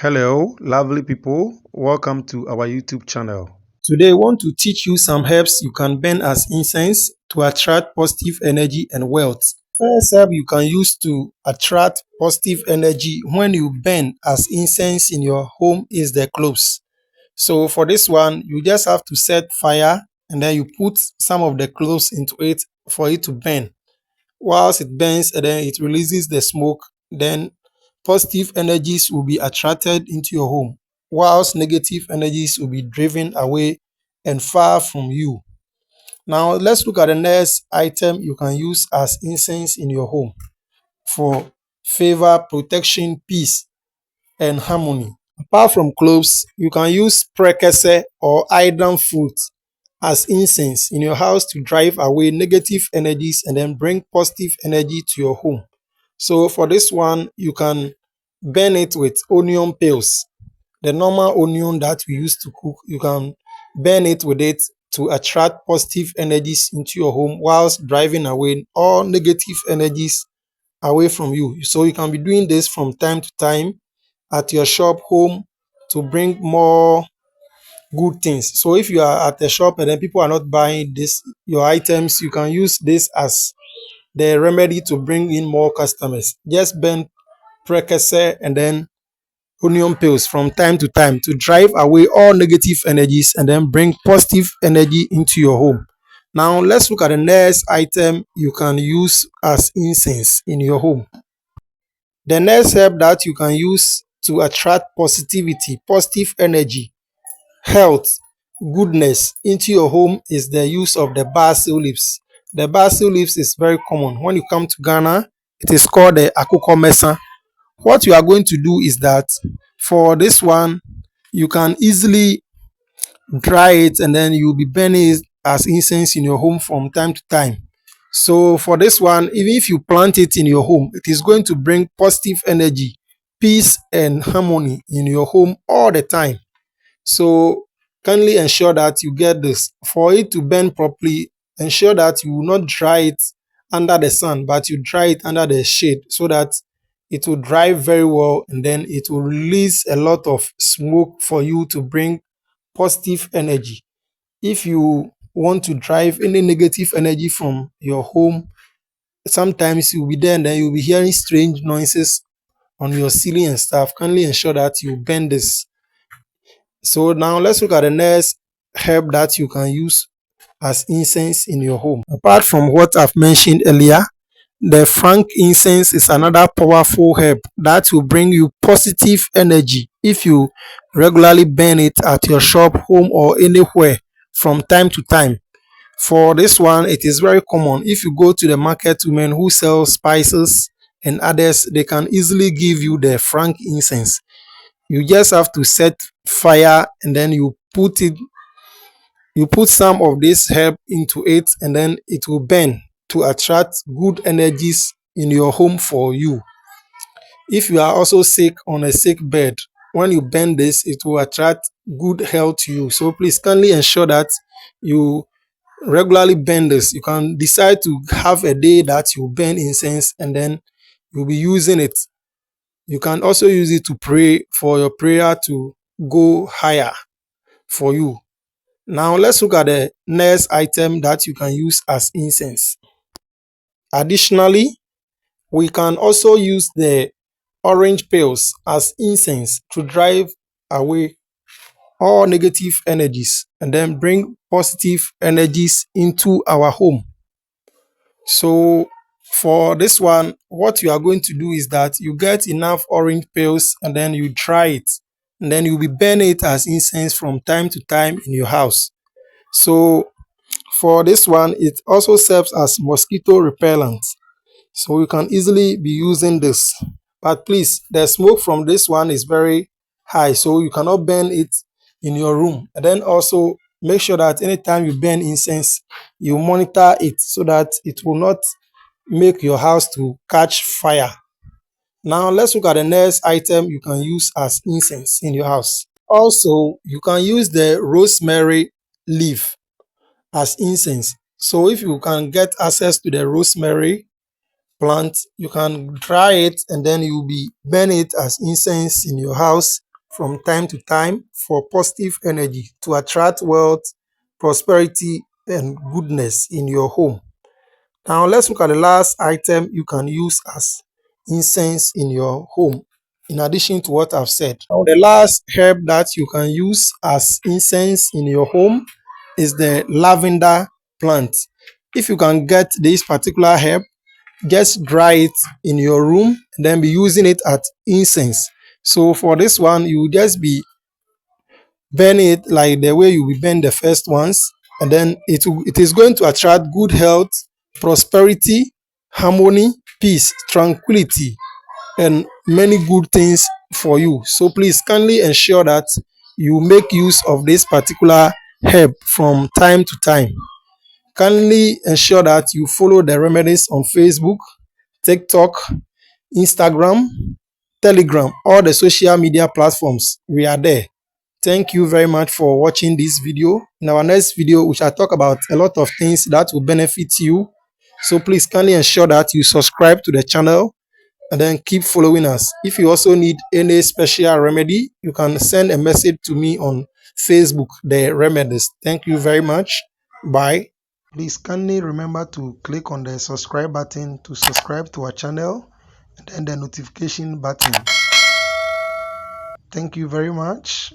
Hello, lovely people. Welcome to our YouTube channel. Today, I want to teach you some herbs you can burn as incense to attract positive energy and wealth. First herb you can use to attract positive energy when you burn as incense in your home is the cloves. So for this one, you just have to set fire and then you put some of the cloves into it for it to burn. Whilst it burns and then it releases the smoke, then positive energies will be attracted into your home, whilst negative energies will be driven away and far from you. Now, let's look at the next item you can use as incense in your home for favor, protection, peace, and harmony. Apart from cloves, you can use prekese or Adom fruit as incense in your house to drive away negative energies and then bring positive energy to your home. So for this one, you can burn it with onion peels. The normal onion that we use to cook, you can burn it with it to attract positive energies into your home whilst driving away all negative energies away from you. So you can be doing this from time to time at your shop, home, to bring more good things. So if you are at a shop and then people are not buying this your items, you can use this as the remedy to bring in more customers. Just burn prekese and then onion peels from time to time to drive away all negative energies and then bring positive energy into your home. Now let's look at the next item you can use as incense in your home. The next herb that you can use to attract positivity, positive energy, health, goodness into your home is the use of the basil leaves. The basil leaves is very common. When you come to Ghana, it is called the akoko mesa. What you are going to do is that for this one, you can easily dry it and then you'll be burning it as incense in your home from time to time. So for this one, even if you plant it in your home, it is going to bring positive energy, peace, and harmony in your home all the time. So kindly ensure that you get this. For it to burn properly, ensure that you will not dry it under the sun, but you dry it under the shade so that it will dry very well and then it will release a lot of smoke for you to bring positive energy. If you want to drive any negative energy from your home, sometimes you'll be there and then you'll be hearing strange noises on your ceiling and stuff. Kindly ensure that you burn this. So now let's look at the next herb that you can use as incense in your home. Apart from what I've mentioned earlier, the frankincense is another powerful herb that will bring you positive energy if you regularly burn it at your shop, home, or anywhere from time to time. For this one, it is very common. If you go to the market women who sell spices and others, they can easily give you the frankincense. You just have to set fire and then you put some of this herb into it and then it will burn to attract good energies in your home for you. If you are also sick on a sick bed, when you burn this, it will attract good health to you. So please kindly ensure that you regularly burn this. You can decide to have a day that you burn incense and then you'll be using it. You can also use it to pray for your prayer to go higher for you. Now let's look at the next item that you can use as incense. Additionally, we can also use the orange peels as incense to drive away all negative energies and then bring positive energies into our home. So for this one, what you are going to do is that you get enough orange peels and then you dry it and then you'll be burning it as incense from time to time in your house. So for this one, it also serves as mosquito repellent. So you can easily be using this. But please, the smoke from this one is very high, so you cannot burn it in your room. And then also make sure that anytime you burn incense, you monitor it so that it will not make your house to catch fire. Now let's look at the next item you can use as incense in your house. Also, you can use the rosemary leaf as incense. So if you can get access to the rosemary plant, you can dry it and then you'll be burn it as incense in your house from time to time for positive energy to attract wealth, prosperity, and goodness in your home. Now let's look at the last item you can use as incense in your home, in addition to what I've said. Now the last herb that you can use as incense in your home is the lavender plant. If you can get this particular herb, just dry it in your room and then be using it as incense. So for this one, you will just be burn it like the way you will burn the first ones, and then it is going to attract good health, prosperity, harmony, peace, tranquility, and many good things for you. So please kindly ensure that you make use of this particular herb from time to time. Kindly ensure that you follow the remedies on Facebook, TikTok, Instagram, Telegram, all the social media platforms. We are there. Thank you very much for watching this video. In our next video, we shall talk about a lot of things that will benefit you. So please kindly ensure that you subscribe to the channel and then keep following us. If you also need any special remedy, you can send a message to me on Facebook, the remedies. Thank you very much. Bye. Please kindly remember to click on the subscribe button to subscribe to our channel and then the notification button. Thank you very much.